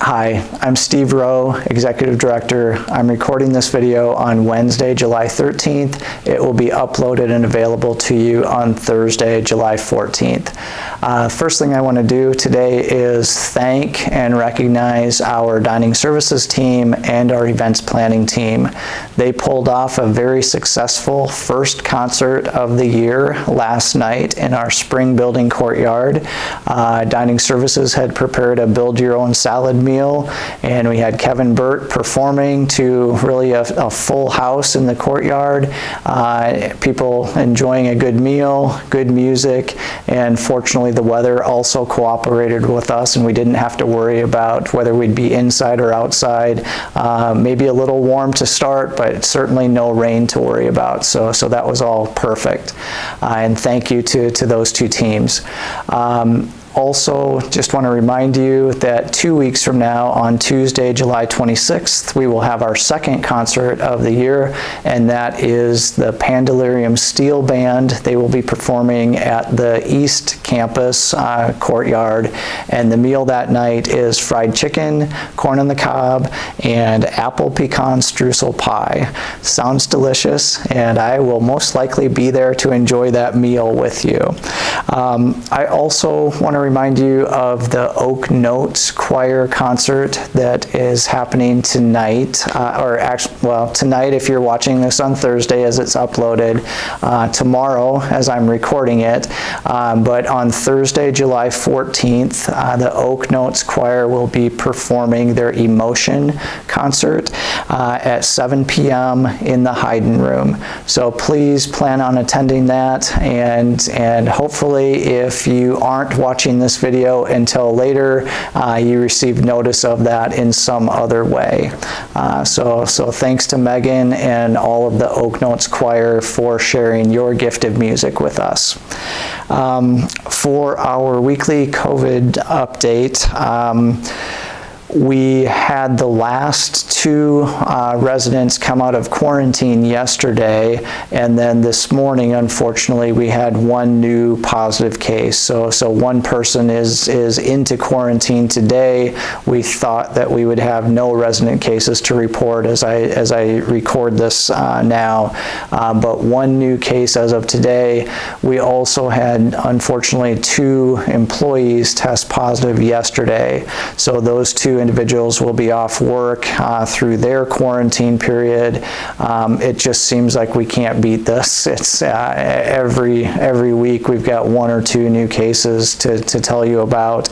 Hi, I'm Steve Rowe, Executive Director. I'm recording this video on Wednesday, July 13th. It will be uploaded and available to you on Thursday, July 14th. First thing I want to do today is thank and recognize our dining services team and our events planning team. They pulled off a very successful first concert of the year last night in our spring building courtyard. Dining services had prepared a build your own salad meal, and we had Kevin Burt performing to really a full house in the courtyard. People enjoying a good meal, good music, and fortunately the weather also cooperated with us, and we didn't have to worry about whether we'd be inside or outside. Maybe a little warm to start, but certainly no rain to worry about, so that was all perfect. And thank you to those two teams. Also, just want to remind you that 2 weeks from now, on Tuesday, July 26th, we will have our second concert of the year, and that is the Pandelirium Steel Band. They will be performing at the East Campus courtyard, and the meal that night is fried chicken, corn on the cob, and apple pecan streusel pie. Sounds delicious, and I will most likely be there to enjoy that meal with you. I also want to remind you of the Oak Notes Choir concert that is happening tonight, tonight if you're watching this on Thursday as it's uploaded, tomorrow as I'm recording it, but on Thursday, July 14th, the Oak Notes Choir will be performing their Emotion concert at 7 p.m. in the Hayden Room. So please plan on attending that, and hopefully if you aren't watching this video until later, you received notice of that in some other way. So thanks to Megan and all of the Oak Notes Choir for sharing your gift of music with us. For our weekly COVID update, we had the last two residents come out of quarantine yesterday, and then this morning, unfortunately, we had one new positive case. So one person is into quarantine today. We thought that we would have no resident cases to report as I record this now, but one new case as of today. We also had, unfortunately, 2 employees test positive yesterday. So those 2 individuals will be off work through their quarantine period. It just seems like we can't beat this. It's every week we've got 1 or 2 new cases to tell you about.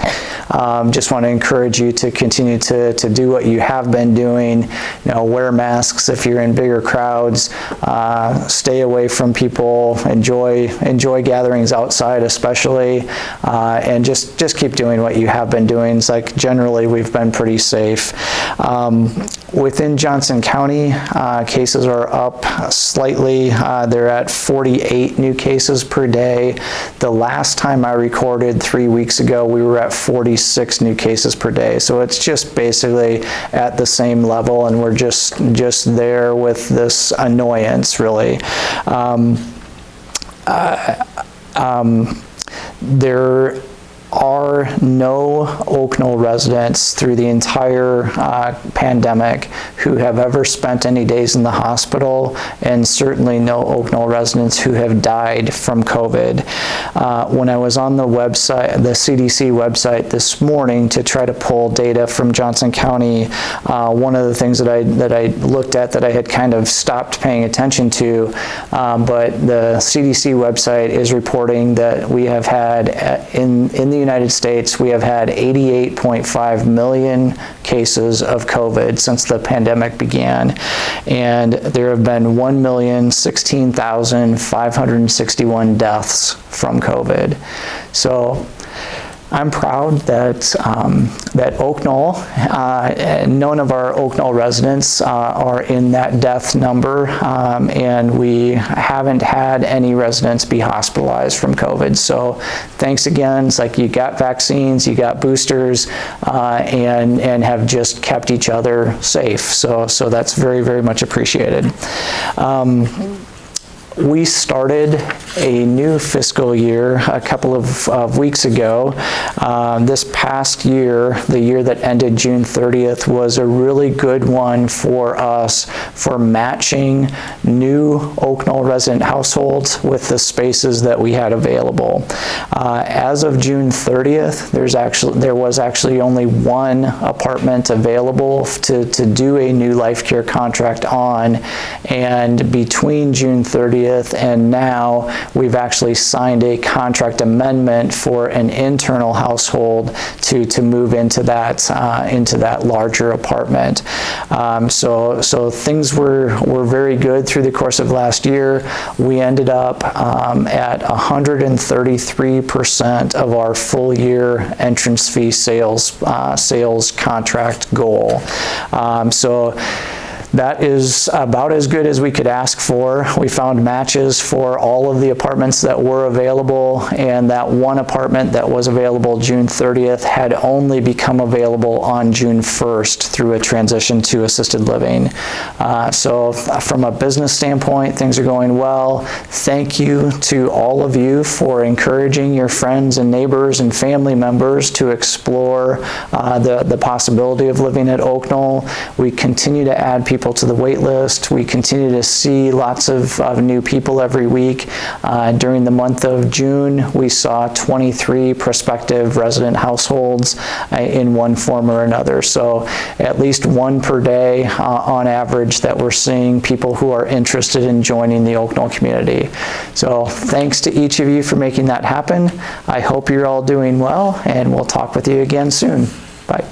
Just want to encourage you to continue to do what you have been doing. Wear masks if you're in bigger crowds. Stay away from people. Enjoy gatherings outside, especially, and just keep doing what you have been doing. It's like generally we've been pretty safe. Within Johnson County, cases are up slightly. They're at 48 new cases per day. The last time I recorded 3 weeks ago, we were at 46 new cases per day. So it's just basically at the same level, and we're just there with this annoyance, really. There are no Oak Knoll residents through the entire pandemic who have ever spent any days in the hospital, and certainly no Oak Knoll residents who have died from COVID. When I was on the website, the CDC website this morning to try to pull data from Johnson County, one of the things that I looked at that I had kind of stopped paying attention to, but the CDC website is reporting that we have had in the United States, we have had 88.5 million cases of COVID since the pandemic began, and there have been 1,016,561 deaths from COVID. So I'm proud that Oak Knoll, none of our Oak Knoll residents are in that death number, and we haven't had any residents be hospitalized from COVID. So thanks again. It's like you got vaccines, you got boosters, and have just kept each other safe. So that's very, very much appreciated. We started a new fiscal year a couple of weeks ago. This past year, the year that ended June 30th, was a really good one for us for matching new Oak Knoll resident households with the spaces that we had available. As of June 30th, there was actually only one apartment available to do a new Life Care contract on, and between June 30th and now, we've actually signed a contract amendment for an internal household to move into that larger apartment. So things were very good through the course of last year. We ended up at 133% of our full year entrance fee sales contract goal. So that is about as good as we could ask for. We found matches for all of the apartments that were available, and that one apartment that was available June 30th had only become available on June 1st through a transition to assisted living. So from a business standpoint, things are going well. Thank you to all of you for encouraging your friends and neighbors and family members to explore the possibility of living at Oak Knoll. We continue to add people to the wait list. We continue to see lots of new people every week. During the month of June, we saw 23 prospective resident households in one form or another. So at least one per day on average that we're seeing people who are interested in joining the Oak Knoll community. So thanks to each of you for making that happen. I hope you're all doing well, and we'll talk with you again soon. Bye.